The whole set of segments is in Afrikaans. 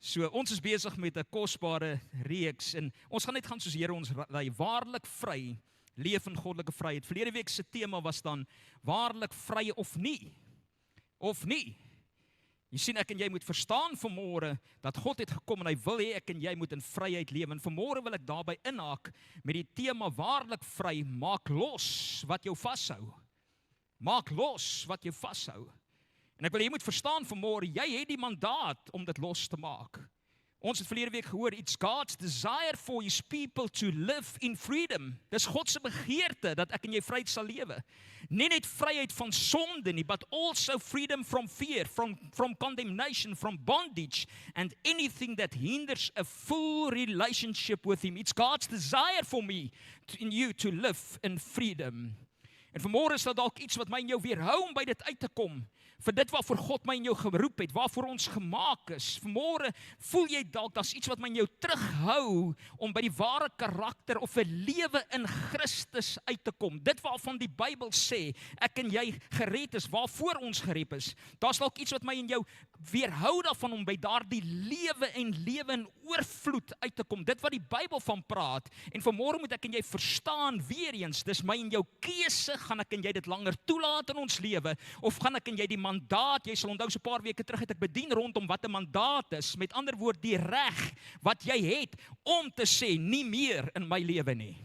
So, ons is besig met 'n kosbare reeks en ons gaan net gaan soos Here ons lei, waarlik vry, leef in goddelike vryheid. Verlede week se tema was dan waarlik vry of nie. Of nie. Jy sien, ek en jy moet verstaan vanmôre dat God het gekom en hy wil hê ek en jy moet in vryheid lewe. En vanmôre wil ek daarby inhaak met die tema waarlik vry, maak los wat jou vashou. Maak los wat jou vashou. En ek wil jy moet verstaan vanmôre, jy het die mandaat om dit los te maak. Ons het verlede week gehoor, it's God's desire for his people to live in freedom. Dis God se begeerte dat ek en jy vryheid sal lewe. Nie net vryheid van sonde nie, but also freedom from fear, from condemnation, from bondage, and anything that hinders a full relationship with him. It's God's desire for me, in you, to live in freedom. En vanmôre is daar dalk iets wat my en jou weerhou om by dit uit te kom. Vir dit waarvoor God my en jou geroep het, waarvoor ons gemaak is. Vanmôre voel jy dalk daar's iets wat my en jou terughou om by die ware karakter of 'n lewe in Christus uit te kom. Dit waarvan die Bybel sê, ek en jy gered is, waarvoor ons gered is. Daar's dalk iets wat my en jou weerhou daarvan om by daardie lewe in oorvloed uit te kom. Dit wat die Bybel van praat. En vanmôre moet ek en jy verstaan weer eens, dis my en jou keuse, gaan ek en jy dit langer toelaat in ons lewe, of gaan ek en jy die mandaat, jy sal onthou so 'n paar weke terug het ek bedien rondom wat 'n mandaat is, met ander woord die reg wat jy het om te sê, nie meer in my lewe nie.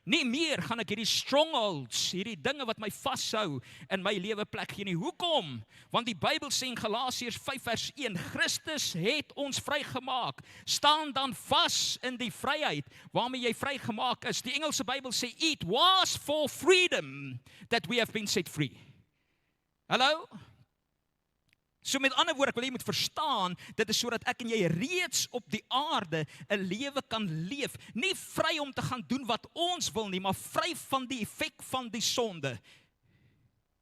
Nie meer gaan ek hierdie strongholds, hierdie dinge wat my vashou in my lewe plek gee nie. Hoekom? Want die Bybel sê in Galasiërs 5 vers 1, Christus het ons vrygemaak. Staan dan vas in die vryheid waarmee jy vrygemaak is. Die Engelse Bybel sê, it was for freedom that we have been set free. Hallo? So met ander woorde, ek wil jy moet verstaan, dit is sodat ek en jy reeds op die aarde 'n lewe kan leef. Nie vry om te gaan doen wat ons wil nie, maar vry van die effek van die sonde.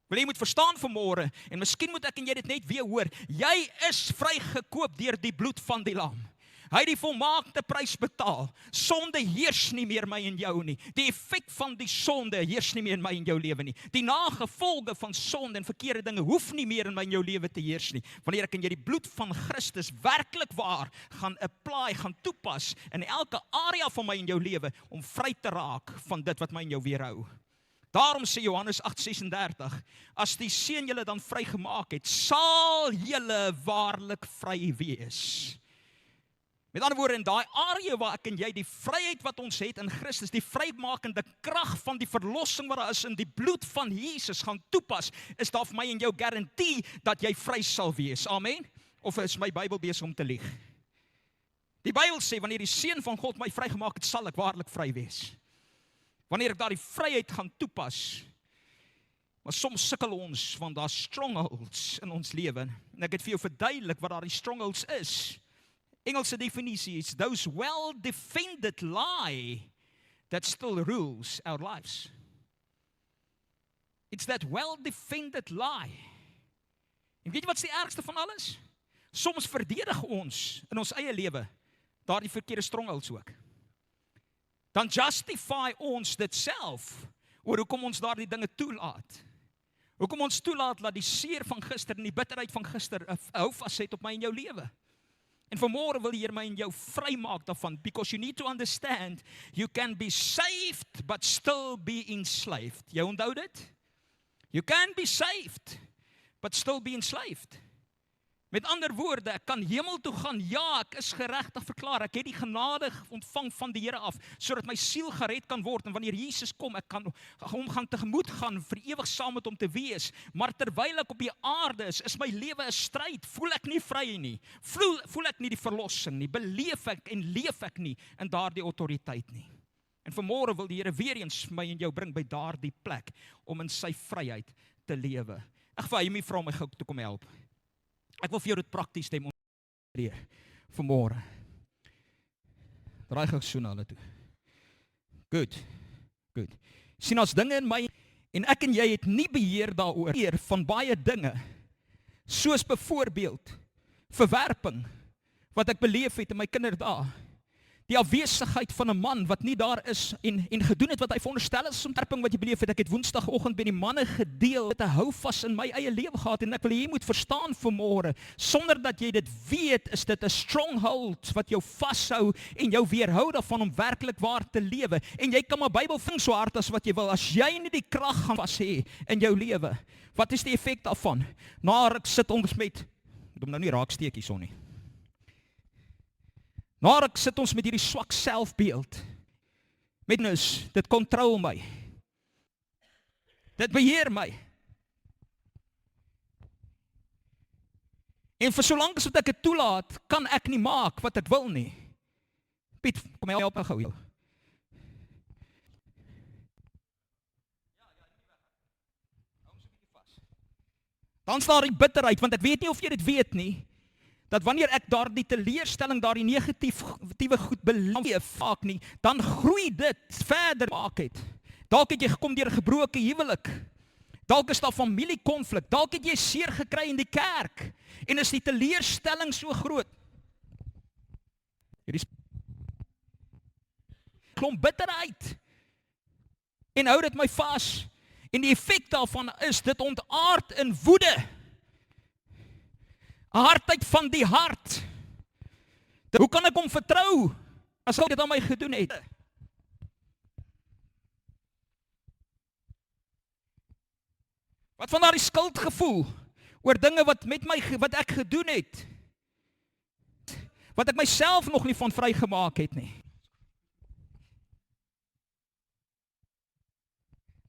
Wil jy moet verstaan vanmôre, en miskien moet ek en jy dit net weer hoor, jy is vrygekoop deur die bloed van die lam. Hy het die volmaakte prys betaal. Sonde heers nie meer my en jou nie. Die effek van die sonde heers nie meer in my en jou lewe nie. Die nagevolge van sonde en verkeerde dinge hoef nie meer in my en jou lewe te heers nie. Wanneer ek en jy die bloed van Christus werklik waar gaan apply, gaan toepas in elke area van my en jou lewe om vry te raak van dit wat my en jou weerhou. Daarom sê Johannes 8:36, as die Seun julle dan vrygemaak het, sal julle waarlik vry wees. Met ander woorde, in daai area waar ek en jy die vryheid wat ons het in Christus, die vrymakende krag van die verlossing wat daar is in die bloed van Jesus gaan toepas, is daar vir my en jou garantie dat jy vry sal wees. Amen? Of is my Bybel besig om te lieg? Die Bybel sê, wanneer die Seun van God my vrygemaak het, sal ek waarlik vry wees. Wanneer ek daardie vryheid gaan toepas, maar soms sukkel ons, want daar's strongholds in ons lewe. En ek het vir jou verduidelik wat daardie strongholds is. Engelse definisie is those well-defended lie that still rules our lives. It's that well-defended lie. En weet jy wat is die ergste van alles? Soms verdedig ons in ons eie lewe daardie verkeerde strongholds ook. Dan justify ons dit self oor hoekom ons daardie dinge toelaat. Hoekom ons toelaat dat die seer van gister en die bitterheid van gister 'n hou vas het op my en jou lewe. En vanmôre wil die Here my en jou vrymaak daarvan, because you need to understand, you can be saved, but still be enslaved. Jy onthou dit? You can be saved, but still be enslaved. Met ander woorde, ek kan hemel toe gaan, ja, ek is geregtig verklaar, ek het die genade ontvang van die Here af, sodat my siel gered kan word, en wanneer Jesus kom, ek kan hom gaan tegemoet gaan, vir ewig saam met hom te wees, maar terwyl ek op die aarde is my lewe 'n stryd, voel ek nie vry nie, voel ek nie die verlossing nie, beleef ek en leef ek nie in daardie autoriteit nie. En vanmôre wil die Here weer eens my en jou bring by daardie plek, om in sy vryheid te lewe. Ek vir hy my vra my gou toe kom help. Ek wil vir jou dit prakties demonstreer vanmôre. Draai gou so na hulle toe. Goed. Sien ons dinge in my en ek en jy het nie beheer daaroor van baie dinge, soos byvoorbeeld verwerping wat ek beleef het in my kinderdae. Die afwesigheid van 'n man wat nie daar is en gedoen het wat hy veronderstel is om terping wat jy beleef het. Ek het Woensdagoggend by die manne gedeel met 'n houvas in my eie lewe gehad en ek wil jy moet verstaan vanmôre, sonder dat jy dit weet, is dit 'n stronghold wat jou vashou en jou weerhou daarvan om werklik waar te lewe. En jy kan maar Bybel ving so hard as wat jy wil, as jy nie die krag gaan vas hê in jou lewe. Wat is die effek daarvan? Na ruk sit ons met, ek moet nou nie raaksteek hierson nie. Na ruk sit ons met hierdie swak selfbeeld. Met dit kontrol my. Dit beheer my. En vir solank as wat ek dit toelaat, kan ek nie maak wat ek wil nie. Piet, kom help my gou. Dan staan die bitterheid, want ek weet nie of jy dit weet nie, dat wanneer ek daardie teleurstelling, daardie negatiewe goed beleef vaak nie, dan groei dit verder maak het. Dalk het jy gekom deur 'n gebroke huwelik. Dalk is daar familiekonflik. Dalk het jy seer gekry in die kerk en is die teleurstelling so groot. Hierdie klomp bitterheid. En hou dit my vas. En die effek daarvan is dit ontaard in woede. 'n Hardheid van die hart. Hoe kan ek hom vertrou as hy dit aan my gedoen het? Wat van daardie skuldgevoel oor dinge wat ek gedoen het? Wat ek myself nog nie van vrygemaak het nie.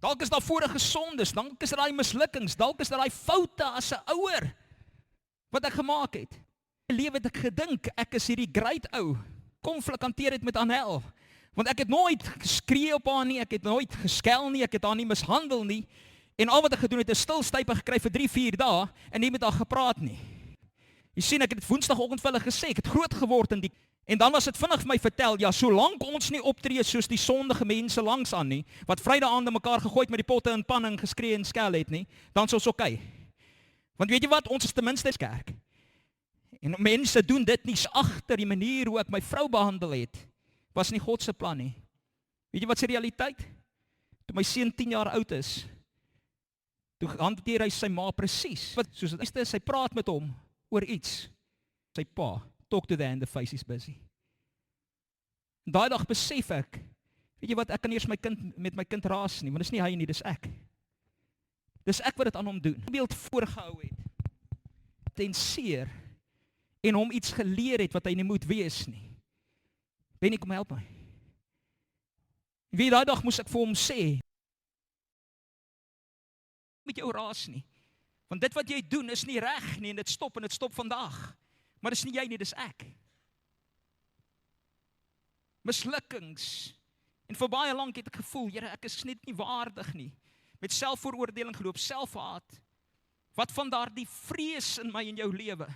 Dalk is daar vorige sondes, dalk is daar daai mislukkings, dalk is daar daai foute as 'n ouer wat ek gemaak het. In my lewe het ek gedink, ek is hierdie great ou, konflik hanteer het met Anel, want ek het nooit geskree op haar nie, ek het nooit geskel nie, ek het haar nie mishandel nie, en al wat ek gedoen het is stilstype gekry vir 3-4 dae, en nie met haar gepraat nie. Jy sien, ek het dit Woensdagoggend vir hulle gesê, ek het groot geword in die, en dan was dit vinnig vir my vertel, ja, solank ons nie optree soos die sondige mense langs aan nie, wat Vrydag aande mekaar gegooid met die potte in pan en geskree en skel het nie, dan is ons okay. Want weet jy wat, ons is ten minste kerk. En mense doen dit nie agter die manier hoe ek my vrou behandel het, was nie God se plan nie. Weet jy wat se realiteit? Toe my seun 10 jaar oud is, toe hanteer hy sy ma presies, soos dit is, sy praat met hom oor iets, sy pa, talk to the hand, the face is busy. En daai dag besef ek, weet jy wat, ek kan eers met my kind raas nie, want dis nie hy nie, dis ek. Dis ek wat dit aan hom doen. Beeld voorgehou het. Ten seer en hom iets geleer het wat hy nie moet wees nie. Benny, kom help my. Wie daai dag moes ek vir hom sê, met jou raas nie. Want dit wat jy doen is nie reg nie en dit stop vandag. Maar dis nie jy nie, dis ek. Mislukkings. En vir baie lank het ek gevoel, Here, ek is net nie waardig nie. Met selfvooroordeling geloop, selfhaat. Wat van daardie vrees in my en jou lewe?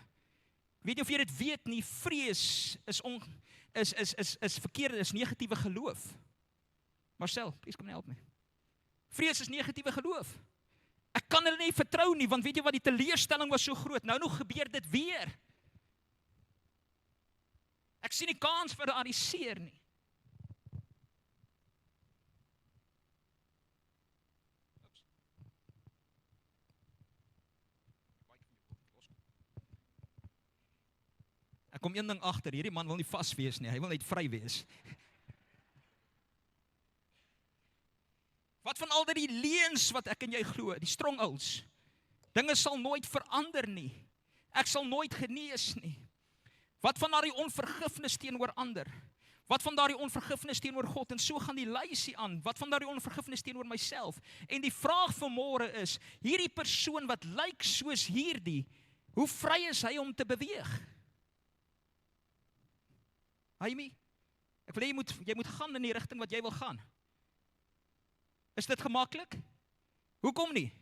Weet jy of jy dit weet nie, vrees is verkeerde, is negatiewe geloof. Marcel, please kom help my. Vrees is negatiewe geloof. Ek kan hulle nie vertrou nie, want weet jy wat, die teleurstelling was so groot. Nou gebeur dit weer. Ek sien nie kans vir daardie seer nie. Ek kom een ding agter, hierdie man wil nie vas wees nie, hy wil net vry wees. Wat van al die leuns wat ek en jy glo, die strongholds? Dinge sal nooit verander nie. Ek sal nooit genees nie. Wat van daardie onvergifnis teenoor ander? Wat van daardie onvergifnis teenoor God? En so gaan die lysie aan. Wat van daardie onvergifnis teenoor myself? En die vraag vanmôre is, hierdie persoon wat lyk soos hierdie, hoe vry is hy om te beweeg? Jaime, ek wil jy moet gaan in die rigting wat jy wil gaan. Is dit gemaklik? Hoekom nie?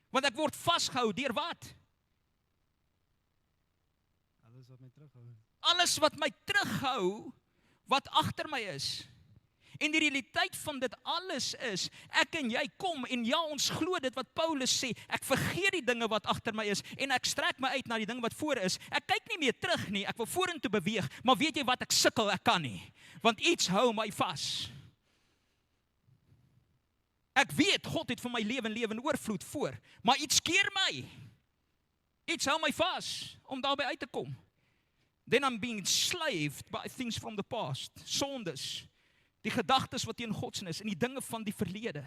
Want ek word vasgehou deur wat? Alles wat my terughou. Alles wat my terughou, wat agter my is. En die realiteit van dit alles is, ek en jy kom en ja, ons glo dit wat Paulus sê, ek vergeet die dinge wat agter my is en ek strek my uit na die dinge wat voor is. Ek kyk nie meer terug nie, ek wil vorentoe beweeg, maar weet jy wat, ek sukkel, ek kan nie, want iets hou my vas. Ek weet, God het vir my lewe in oorvloed voor, maar iets keer my. Iets hou my vas om daarby uit te kom. Then I'm being enslaved by things from the past, sondes, die gedagtes wat teen godsdienst en die dinge van die verlede.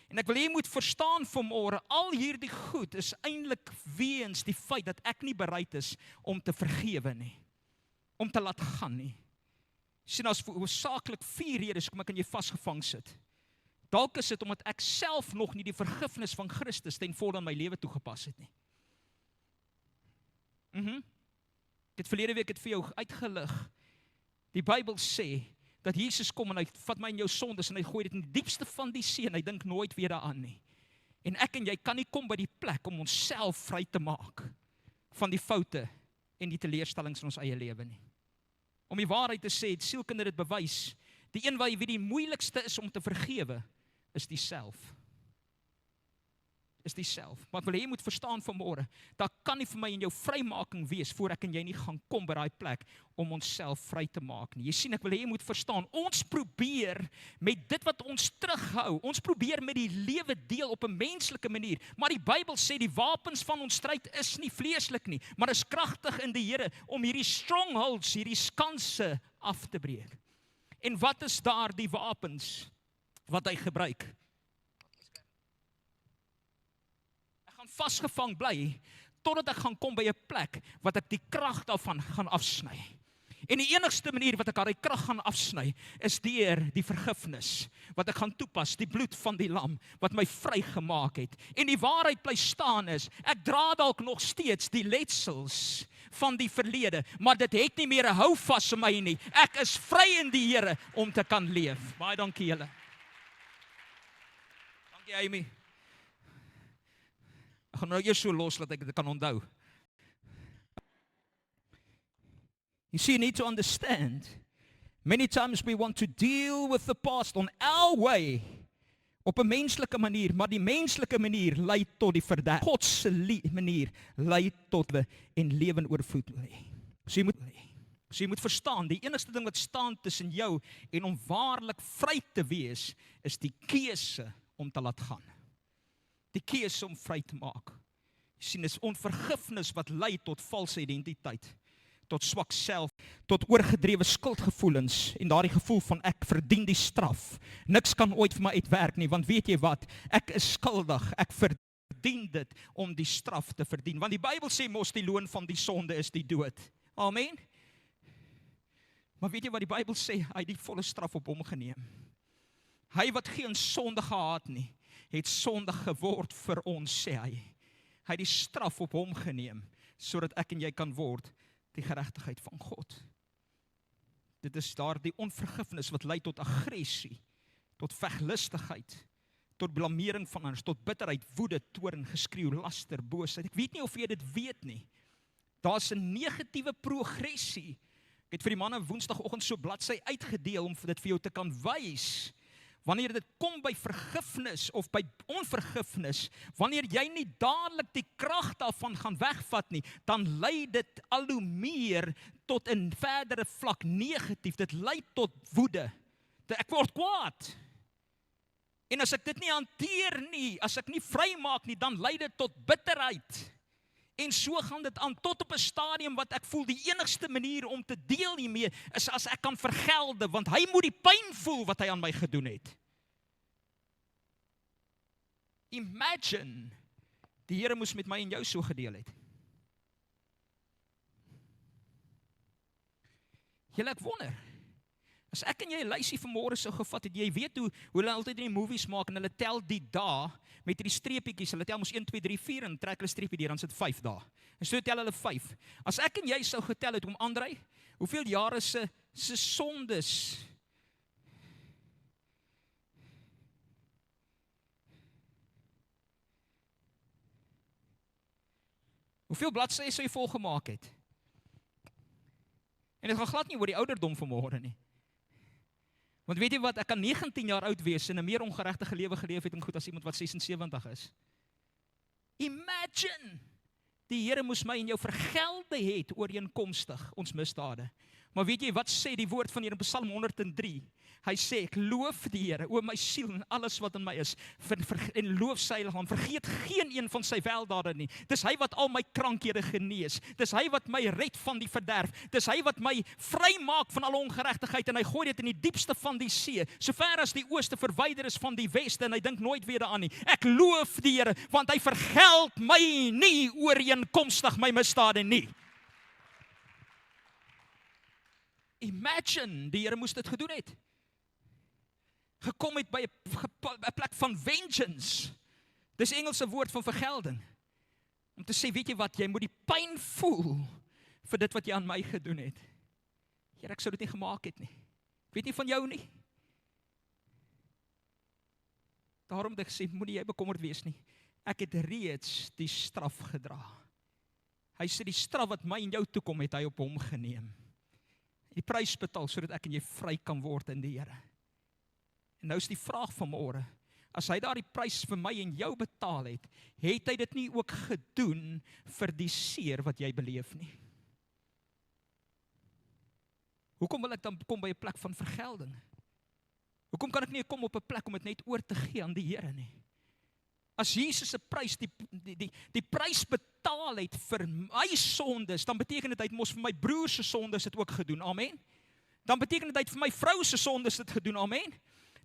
En ek wil jy moet verstaan vanmôre, al hierdie goed is eintlik weens die feit dat ek nie bereid is om te vergewe nie, om te laat gaan nie. Sien, as hoofsaaklik 4 redes hoekom ek in jy vasgevang sit. Dalk is dit omdat ek self nog nie die vergifnis van Christus ten volle in my lewe toegepas het nie. Ek het verlede week vir jou uitgelig. Die Bybel sê dat Jesus kom en hy vat my in jou sondes en hy gooi dit in die diepste van die see en hy dink nooit weer daaraan nie. En ek en jy kan nie kom by die plek om onsself vry te maak van die foute en die teleurstellings in ons eie lewe nie. Om die waarheid te sê, het sielkunde dit bewys, die een wat die moeilikste is om te vergewe, is die self. Is die self. Maar ek wil jy moet verstaan vanmôre, daar kan nie vir my en jou vrymaking wees, voor ek en jy nie gaan kom by daai plek, om onsself vry te maak nie. Jy sien, ek wil jy moet verstaan, ons probeer met dit wat ons terughou, ons probeer met die lewe deel op 'n menslike manier, maar die Bybel sê, die wapens van ons stryd is nie vleeslik nie, maar is kragtig in die Here, om hierdie strongholds, hierdie skanse af te breek. En wat is daar die wapens wat hy gebruik? Ek gaan vasgevang bly, totdat ek gaan kom by 'n plek, wat ek die krag daarvan gaan afsny. En die enigste manier wat ek aan die krag gaan afsny, is deur die vergifnis, wat ek gaan toepas, die bloed van die lam, wat my vrygemaak het. En die waarheid bly staan is, ek dra dalk nog steeds die letsels van die verlede, maar dit het nie meer 'n hou vas in my nie. Ek is vry in die Here om te kan leef. Baie dankie julle. Dankie Amy. Ek gaan nou eers so los dat ek dit kan onthou. You see, you need to understand, many times we want to deal with the past on our way, op 'n menslike manier, maar die menslike manier lei tot die verderf. God se manier lei tot en lewe in oorvloed lê. So jy moet verstaan, die enigste ding wat staan tussen jou en om waarlik vry te wees, is die keuse om te laat gaan. Die keuse om vry te maak. Jy sien, dis onvergifnis wat lei tot valse identiteit, tot swak self, tot oorgedrewe skuldgevoelens en daardie gevoel van ek verdien die straf. Niks kan ooit vir my uitwerk nie, want weet jy wat? Ek is skuldig, ek verdien dit om die straf te verdien. Want die Bybel sê mos die loon van die sonde is die dood. Amen? Maar weet jy wat die Bybel sê? Hy het die volle straf op hom geneem. Hy wat geen sonde gehad nie, het sondig geword vir ons, sê hy. Hy het die straf op hom geneem, sodat ek en jy kan word die geregtigheid van God. Dit is daar die onvergifnis wat lei tot aggressie, tot veglustigheid, tot blamering van anders, tot bitterheid, woede, toorn, geskreeu, laster, boosheid. Ek weet nie of jy dit weet nie. Daar's 'n negatiewe progressie. Ek het vir die manne woensdagoggend so bladsy uitgedeel om dit vir jou te kan wys. Wanneer dit kom by vergifnis of by onvergifnis, wanneer jy nie dadelik die krag daarvan gaan wegvat nie, dan lei dit al hoe meer tot 'n verdere vlak negatief. Dit lei tot woede. Ek word kwaad. En as ek dit nie hanteer nie, as ek nie vry maak nie, dan lei dit tot bitterheid. En so gaan dit aan tot op 'n stadium wat ek voel die enigste manier om te deel hiermee is as ek kan vergelde, want hy moet die pyn voel wat hy aan my gedoen het. Imagine, die Here moes met my en jou so gedeel het. Julle, ek wonder, as ek en jy 'n lysie vanmôre sou gevat het, jy weet hoe hulle altyd in die movies maak en hulle tel die dae met hierdie streepietjies, hulle tel mos 1, 2, 3, 4 en trek hulle streepie deur, dan sit 5 dae. En so tel hulle 5. As ek en jy sou getel het, Andrei, hoeveel jare se sondes hoeveel bladsye sou jy volgemaak het? En dit gaan glad nie oor die ouderdom vanmôre nie. Want weet jy wat, ek kan 19 jaar oud wees en 'n meer ongeregtige lewe geleef het en goed as iemand wat 76 is. Imagine, die Here moes my en jou vergelde het ooreenkomstig ons misdade. Maar weet jy, wat sê die woord van Here in Psalm 103? Hy sê, ek loof die Here, o my siel en alles wat in my is, en loof sy naam, vergeet geen een van sy weldade nie. Dis hy wat al my krankhede genees, dis hy wat my red van die verderf, dis hy wat my vry maak van alle ongeregtigheid, en hy gooi dit in die diepste van die see, so ver as die ooste verwyder is van die weste, en hy dink nooit weer daaraan nie. Ek loof die Here, want hy vergeld my nie ooreenkomstig my misdade nie. Imagine, die Here moes dit gedoen het. Gekom het by 'n plek van vengeance. Dis Engelse woord van vergelding. Om te sê, weet jy wat, jy moet die pyn voel vir dit wat jy aan my gedoen het. Here, ek sou dit nie gemaak het nie. Ek weet nie van jou nie. Daarom het ek gesê, moenie jy bekommerd wees nie. Ek het reeds die straf gedra. Hy sê die straf wat my en jou toekom, het hy op hom geneem. Die prys betaal, sodat ek en jy vry kan word in die Here. En nou is die vraag van môre, as hy daar die prys vir my en jou betaal het, het hy dit nie ook gedoen vir die seer wat jy beleef nie? Hoekom wil ek dan kom by 'n plek van vergelding? Hoekom kan ek nie kom op 'n plek om dit net oor te gee aan die Here nie? As Jesus se prys, die prys betaal het vir my sondes, dan beteken dit hy het mos vir my broer se sondes dit ook gedoen, amen? Dan beteken dit hy het vir my vrou se sondes dit gedoen, amen?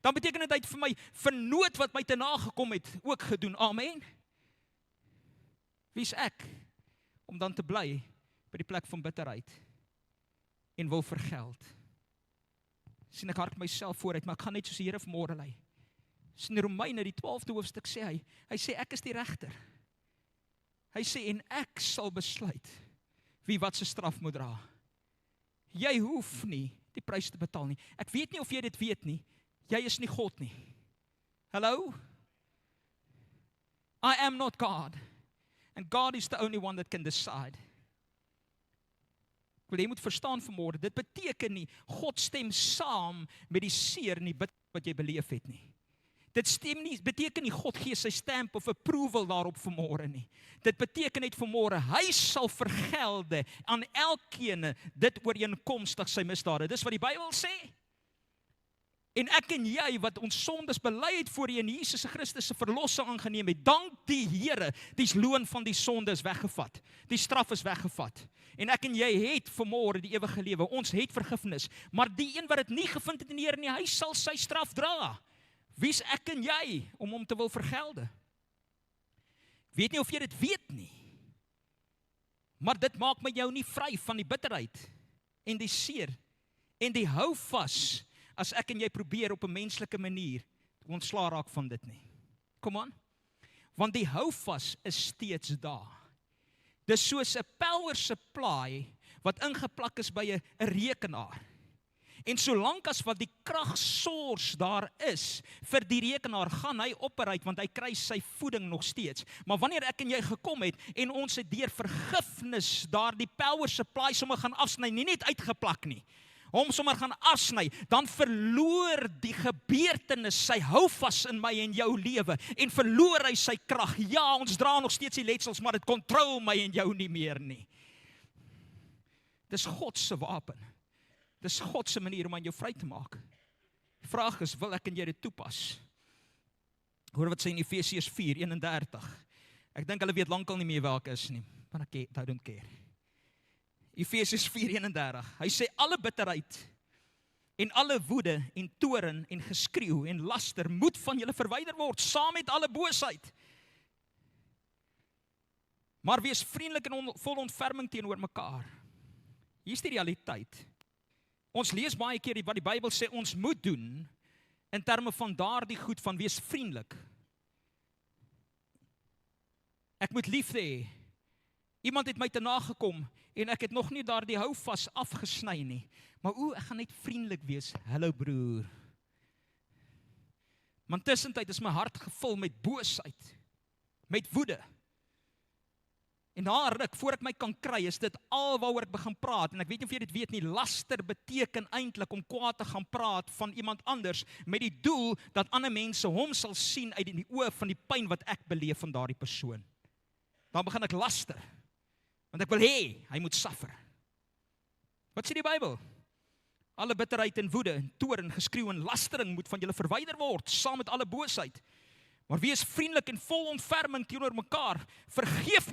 Dan beteken dit hy het vir my vernoot wat my te nagekom het ook gedoen, amen? Wie is ek om dan te bly by die plek van bitterheid en wil vergeld? Sien, ek hark myself vooruit, maar ek gaan net soos die Here vanmôre lei. In Romeine, die 12de hoofstuk sê hy sê ek is die regter. Hy sê en ek sal besluit wie wat se straf moet dra. Jy hoef nie die prys te betaal nie. Ek weet nie of jy dit weet nie. Jy is nie God nie. Hallo? I am not God. And God is the only one that can decide. Ek wil jy moet verstaan vanmôre, dit beteken nie God stem saam met die seer en die bid wat jy beleef het nie. Dit beteken nie God gee sy stamp of approval daarop vanmôre nie. Dit beteken net vanmôre, hy sal vergelde aan elkeen dit ooreenkomstig sy misdade. Dis wat die Bybel sê. En ek en jy wat ons sondes bely het voor die in Jesus Christus se verlossing aangeneem het, dank die Here, die loon van die sonde is weggevat. Die straf is weggevat. En ek en jy het vanmôre die ewige lewe. Ons het vergifnis, maar die een wat dit nie gevind het in die Here nie, hy sal sy straf dra. Wie's ek en jy om hom te wil vergelde? Weet nie of jy dit weet nie. Maar dit maak my jou nie vry van die bitterheid en die seer en die hou vas as ek en jy probeer op 'n menslike manier ontslaa raak van dit nie. Kom aan. Want die hou vas is steeds daar. Dis soos 'n power supply wat ingeplak is by 'n rekenaar. En solank as wat die kragsource daar is vir die rekenaar, gaan hy operate, want hy kry sy voeding nog steeds. Maar wanneer ek en jy gekom het, en ons het deur vergifnis daar die power supply sommer gaan afsny, nie net uitgeplak nie, hom sommer gaan afsny, dan verloor die gebeurtenis sy houvas in my en jou lewe, en verloor hy sy krag. Ja, ons dra nog steeds die letsels, maar dit control my en jou nie meer nie. Dis God se wapen. Dis God se manier om aan jou vry te maak. Die vraag is, wil ek en jy dit toepas? Hoor wat sê in Efesiërs 4:31. Ek dink hulle weet lankal nie meer welke is nie, maar I don't care. Efesiërs 4:31. Hy sê alle bitterheid en alle woede en toorn en geskreeu en laster moet van julle verwyder word, saam met alle boosheid. Maar wees vriendelik en vol ontferming teenoor mekaar. Hier is die realiteit. Ons lees baie keer wat die Bybel sê ons moet doen in terme van daardie goed van wees vriendelik. Ek moet liefde hê. Iemand het my te nagekom en ek het nog nie daardie houvas afgesny nie. Maar ek gaan net vriendelik wees. Hallo broer. Maar tussentyd is my hart gevul met boosheid, met woede. En na ruk, voor ek my kan kry, is dit al waaroor ek begin praat. En ek weet nie of jy dit weet nie, laster beteken eintlik om kwaad te gaan praat van iemand anders, met die doel dat ander mense hom sal sien uit die oë van die pyn wat ek beleef van daardie persoon. Dan begin ek laster, want ek wil hê, hy moet suffer. Wat sê die Bybel? Alle bitterheid en woede en toorn, geskreeu en lastering moet van julle verwyder word, saam met alle boosheid. Maar wees vriendelik en vol ontferming teenoor mekaar. Vergeef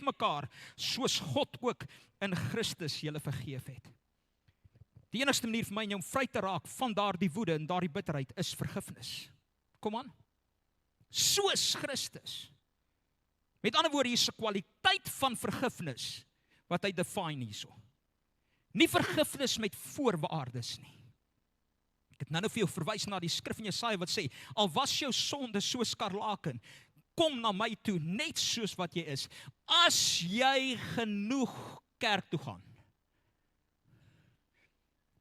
mekaar, soos God ook in Christus julle vergeef het. Die enigste manier vir my en jou om vry te raak van daardie woede en daardie bitterheid is vergifnis. Kom aan. Soos Christus. Met ander woorde, hier is 'n kwaliteit van vergifnis wat hy define hierso. Nie vergifnis met voorwaardes nie. Ek het nou vir jou verwys na die skrif in Jesaja wat sê, al was jou sonde soos skarlaken, kom na my toe, net soos wat jy is, as jy genoeg kerk toe gaan.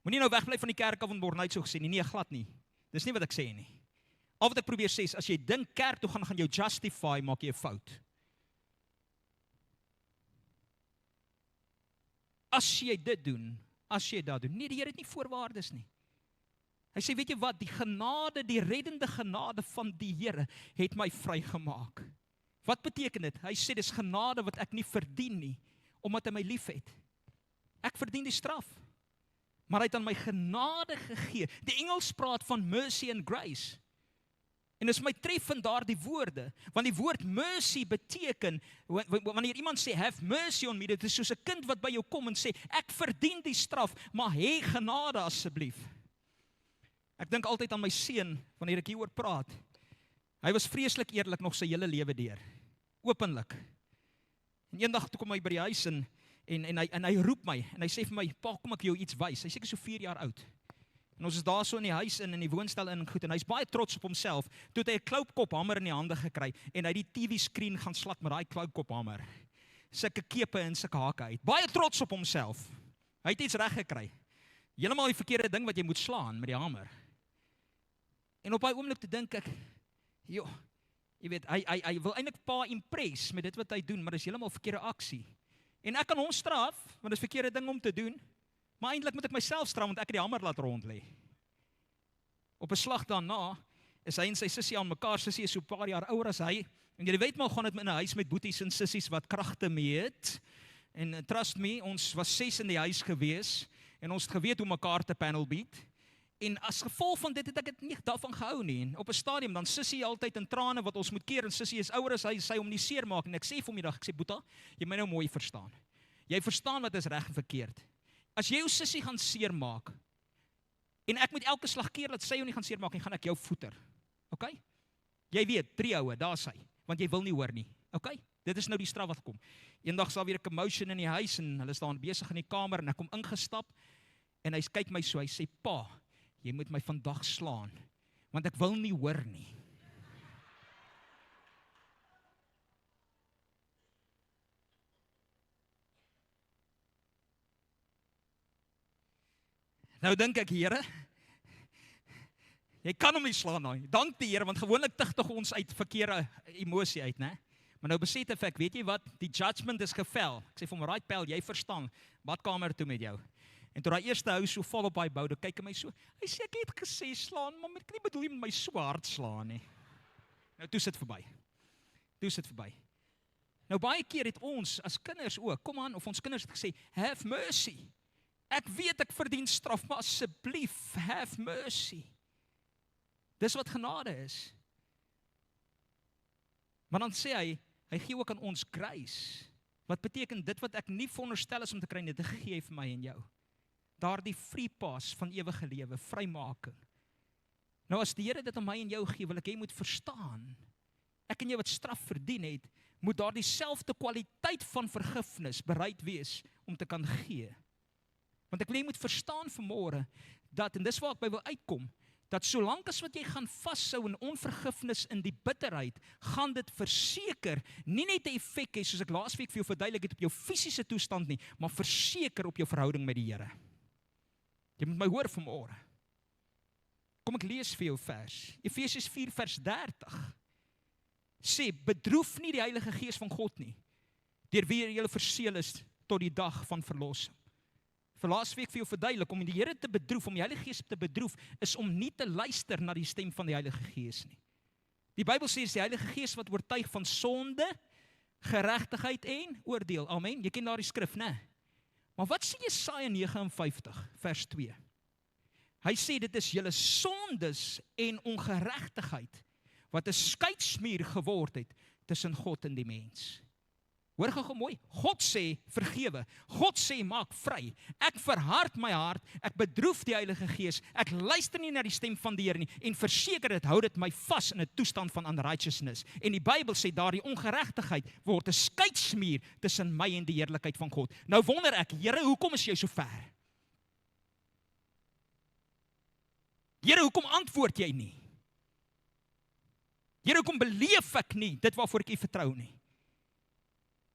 Moenie nou wegbly van die kerk af en word net so gesê nie, nee, glad nie. Dis nie wat ek sê nie. Al wat ek probeer sê is, as jy dink kerk toe gaan jou justify, maak jy 'n fout. As jy dit doen, nee, die Here het nie voorwaardes nie. Hy sê, weet jy wat, die genade, die reddende genade van die Here het my vrygemaak. Wat beteken dit? Hy sê, dis genade wat ek nie verdien nie, omdat hy my lief het. Ek verdien die straf, maar hy het aan my genade gegee. Die Engels praat van mercy and grace. En dis my treffend daardie woorde, want die woord mercy beteken, wanneer iemand sê, have mercy on me, dit is soos 'n kind wat by jou kom en sê, ek verdien die straf, maar hê genade asseblief. Ek dink altyd aan my seun, wanneer ek hieroor praat. Hy was vreeslik eerlik nog sy hele lewe deur, openlik. En eendag toe kom hy by die huis en hy roep my, en hy sê vir my, pa, kom ek jou iets wys. Hy seker so 4 jaar oud. En ons is daar so in die huis in die woonstel in goed, en hy's baie trots op homself. Toe het hy 'n kloupkophamer in die hande gekry, en hy het die TV-skreen gaan slat met daai kloupkophamer. Sulke kepe en sulke hake uit. Baie trots op homself. Hy het iets reg gekry. Heeltemal die verkeerde ding wat jy moet slaan met die hamer. En op daai oomblik te dink ek, joh, jy weet, hy wil eintlik pa impress met dit wat hy doen, maar dis heeltemal verkeerde aksie. En ek kan hom straf, want dis verkeerde ding om te doen, maar eintlik moet ek myself straf, want ek het die hamer laat rond lê. Op 'n slag daarna is hy en sy sussie aan mekaar, sussie is so 'n paar jaar ouer as hy, en jy weet maar, gaan dit in 'n huis met boeties en sissies wat kragte meet, en trust me, ons was 6 in die huis gewees, en ons het geweet hoe mekaar te panel beat, en as gevolg van dit het ek dit nie daarvan gehou nie, en op 'n stadium dan sussie altyd in trane wat ons moet keer, en sussie is ouer as hy, sy hom nie seer maak, en ek sê vir hom die dag, ek sê, Boeta, jy my nou mooi verstaan, jy verstaan wat is reg en verkeerd, as jy jou sussie gaan seer maak, en ek moet elke slag keer dat sy jou nie gaan seer maak, en gaan ek jou voeter, ok? Jy weet, 3 oue, daar is hy, want jy wil nie hoor nie, ok? Dit is nou die straf wat kom. Eendag sal weer 'n commotion in die huis, en hulle staan besig in die kamer, en ek kom ingestap, en hy kyk my so, hy sê, pa, jy moet my vandag slaan, want ek wil nie hoor nie. Nou dink ek, Here, jy kan hom nie slaan nie. Dank die Here, want gewoonlik tigtig ons uit verkeerde emosie uit, né? Maar nou besef ek, weet jy wat, die judgment is gevel. Ek sê vir hom, right Pel, jy verstaan, badkamer toe met jou. En toe daai eerste hou so vol op daai boude, kyk hy my so, hy sê, ek het gesê slaan, maar ek nie bedoel jy met my so hard slaan nie. Nou toe sit verby. Nou baie keer het ons, as kinders ook, kom aan, of ons kinders het gesê, have mercy. Ek weet ek verdien straf, maar asseblief, have mercy. Dis wat genade is. Maar dan sê hy gee ook aan ons grace. Wat beteken dit wat ek nie veronderstel is om te kry, dit gee hy vir my en jou. Daardie free pass van ewige lewe, vrymaking. Nou as die Here dit aan my en jou gee, wil ek jy moet verstaan, ek en jy wat straf verdien het, moet daar dieselfde kwaliteit van vergifnis bereid wees om te kan gee. Want ek wil jy moet verstaan vanmôre, dat, en dis waar ek by wil uitkom, dat solank as wat jy gaan vashou in onvergifnis in die bitterheid, gaan dit verseker nie net 'n effek hê, soos ek laasweek vir jou verduidelik het op jou fisiese toestand nie, maar verseker op jou verhouding met die Here. Jy moet my hoor vanmôre. Kom ek lees vir jou vers. Efesiërs 4 vers 30. sê, bedroef nie die Heilige Gees van God nie, deur wie julle verseël is tot die dag van verlossing. Vir laasweek vir jou verduidelik, om die Here te bedroef, om die Heilige Gees te bedroef, is om nie te luister na die stem van die Heilige Gees nie. Die Bybel sê, is die Heilige Gees wat oortuig van sonde, geregtigheid en oordeel. Amen. Jy ken daardie skrif, né? Maar wat sê Jesaja 59 vers 2? Hy sê dit is julle sondes en ongeregtigheid wat 'n skeidsmuur geword het tussen God en die mens. Hoor gou mooi, God sê vergewe, God sê maak vry, ek verhard my hart, ek bedroef die Heilige Gees, ek luister nie na die stem van die Here nie, en verseker dit, hou dit my vas in 'n toestand van unrighteousness, en die Bybel sê daardie ongeregtigheid word 'n skeidsmuur tussen my en die heerlikheid van God. Nou wonder ek, Here, hoekom is jy so ver? Here, hoekom antwoord jy nie? Here, hoekom beleef ek nie dit waarvoor ek U vertrou nie?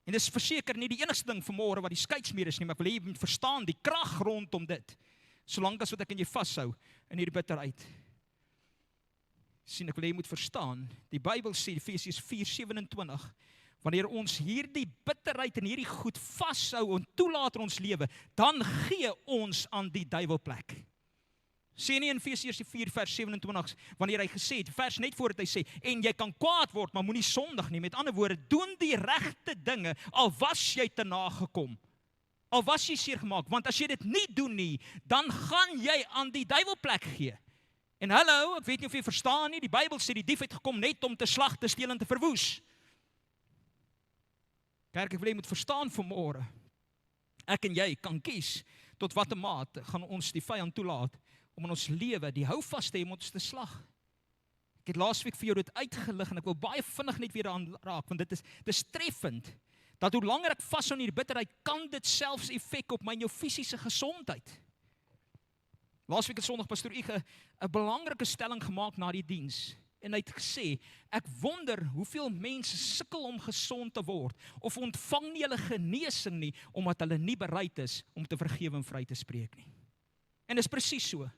En dis verseker nie die enigste ding vanmôre wat die skeidsmuur is nie, maar ek wil hê jy moet verstaan die krag rondom dit. Solank as wat ek in jy vashou in hierdie bitterheid. Sien, ek wil hê jy moet verstaan, die Bybel sê, Efesiërs 4:27, wanneer ons hierdie bitterheid en hierdie goed vashou en toelaat in ons lewe, dan gee ons aan die duiwel plek. Sê nie in Efesiërs 4 vers 27, wanneer hy gesê het, vers net voordat hy sê, en jy kan kwaad word, maar moenie sondig nie. Met ander woorde, doen die regte dinge, al was jy te nagekom. Al was jy seer gemaak, want as jy dit nie doen nie, dan gaan jy aan die duiwel plek gee. En hallo, ek weet nie of jy verstaan nie, die Bybel sê die dief het gekom net om te slag, te steel en te verwoes. Kerk, ek wil jy moet verstaan vanmôre. Ek en jy kan kies tot watter mate gaan ons die vyand toelaat om in ons lewe die houvas te hê om ons te slag. Ek het laasweek vir jou dit uitgelig en ek wil baie vinnig net weer daaraan raak, want dit is treffend, dat hoe langer ek vashou in hierdie bitterheid, kan dit selfs effek op my en jou fisiese gesondheid. Laasweek het Sondag pastoor Ige 'n belangrike stelling gemaak na die diens, en hy het gesê, ek wonder hoeveel mense sukkel om gesond te word, of ontvang nie hulle genesing nie, omdat hulle nie bereid is om te vergewe en vry te spreek nie. En dit is presies so.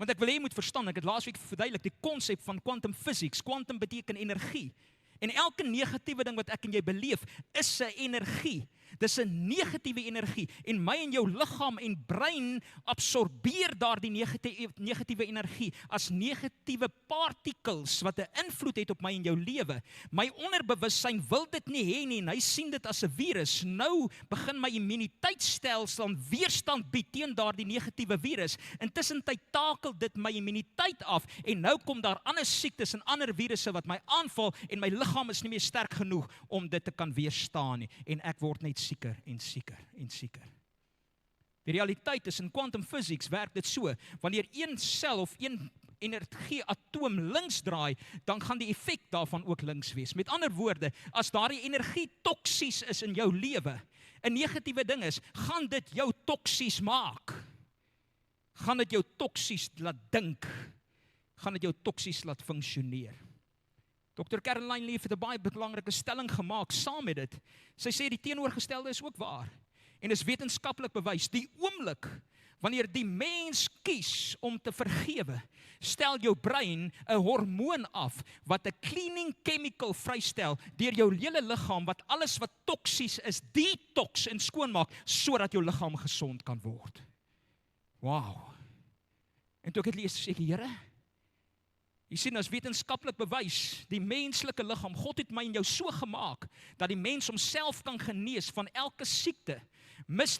Want ek wil hê jy moet verstaan, ek het laasweek verduidelik die konsep van quantum physics. Quantum beteken energie. En elke negatiewe ding wat ek en jy beleef, is 'n energie. Dis 'n negatiewe energie. En my en jou liggaam en brein absorbeer daardie negatiewe energie as negatiewe particles wat 'n invloed het op my en jou lewe. My onderbewussyn wil dit nie hê nie en hy sien dit as 'n virus. Nou begin my immuniteitstelsel aan weerstand bied teen daardie negatiewe virus. Intussen takel dit my immuniteit af en nou kom daar ander siektes en ander virusse wat my aanval en my liggaam is nie meer sterk genoeg om dit te kan weerstaan nie. En ek word net sieker en sieker en sieker. Die realiteit is in quantum physics werk dit so, wanneer een sel of een energieatoom links draai, dan gaan die effek daarvan ook links wees. Met ander woorde, as daardie energie toksies is in jou lewe, 'n negatiewe ding is, gaan dit jou toksies maak. Gaan dit jou toksies laat dink. Gaan dit jou toksies laat funksioneer. Dr. Caroline Leaf het 'n baie belangrike stelling gemaak saam met dit. Sy sê die teenoorgestelde is ook waar. En is wetenskaplik bewys. Die oomblik wanneer die mens kies om te vergewe, stel jou brein 'n hormoon af wat 'n cleaning chemical vrystel deur jou hele liggaam wat alles wat toksies is, detox en skoonmaak sodat jou liggaam gesond kan word. Wow. En toe ek het lees, sê ek, Here, jy sien, as wetenskaplik bewys, die menslike liggaam, God het my en jou so gemaak, dat die mens homself kan genees van elke siekte, mits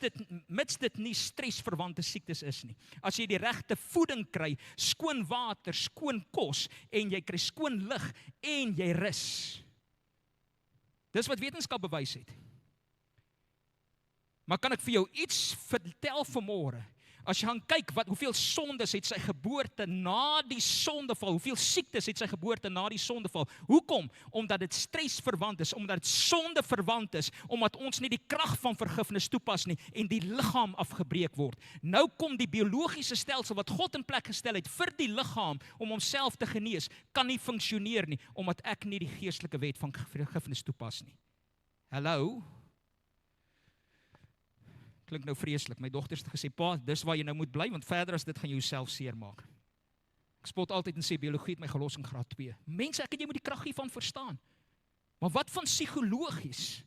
dit nie stresverwante siektes is nie. As jy die regte voeding kry, skoon water, skoon kos, en jy kry skoon lig, en jy rus. Dis wat wetenskap bewys het. Maar kan ek vir jou iets vertel vanmôre? As jy gaan kyk, hoeveel sondes het sy geboorte na die sondeval, hoeveel siektes het sy geboorte na die sondeval. Hoekom? Omdat dit stresverwant is, omdat dit sondeverwant is, omdat ons nie die krag van vergifnis toepas nie, en die liggaam afgebreek word. Nou kom die biologiese stelsel wat God in plek gestel het vir die liggaam, om homself te genees, kan nie funksioneer nie, omdat ek nie die geestelike wet van vergifnis toepas nie. Hallo? Klink nou vreeslik. My dogter het gesê, pa, dis waar jy nou moet bly, want verder as dit gaan jy jouself seermaak. Ek spot altyd en sê, biologie het my gelos in graad 2. Mense, ek en jy moet die krag hiervan verstaan. Maar wat van psigologies?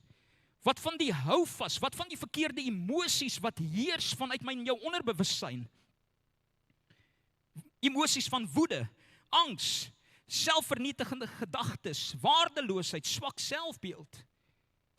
Wat van die houvas? Wat van die verkeerde emosies wat heers vanuit my en jou onderbewussyn? Emosies van woede, angs, selfvernietigende gedagtes, waardeloosheid, swak selfbeeld.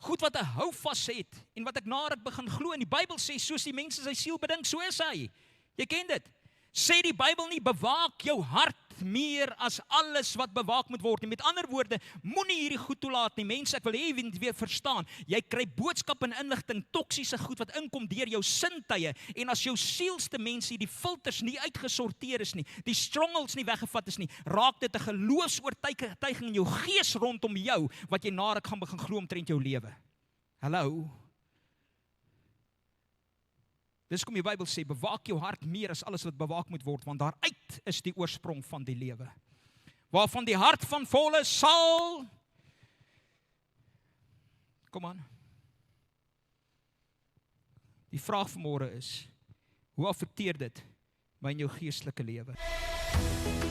Goed wat 'n houvas het en wat ek nader ek begin glo. En die Bybel sê, soos die mens sy siel bedink, so is hy. Jy ken dit. Sê die Bybel nie, bewaak jou hart meer as alles wat bewaak moet word nie. Met ander woorde, moenie hierdie goed toelaat nie. Mense, ek wil hê jy weer verstaan. Jy kry boodskap en inligting, toksiese goed wat inkom deur jou sintuie. En as jou sielste mense die filters nie uitgesorteer is nie, die strongholds nie weggevat is nie, raak dit 'n geloofsoortuiging in jou gees rondom jou, wat jy nader gaan begin glo omtrent jou lewe. Hallo? Dis kom die Bybel sê, bewaak jou hart meer as alles wat bewaak moet word, want daaruit is die oorsprong van die lewe. Waarvan die hart van vol is, sal... Kom aan. Die vraag vanmôre is, hoe affekteer dit my in jou geestelike lewe?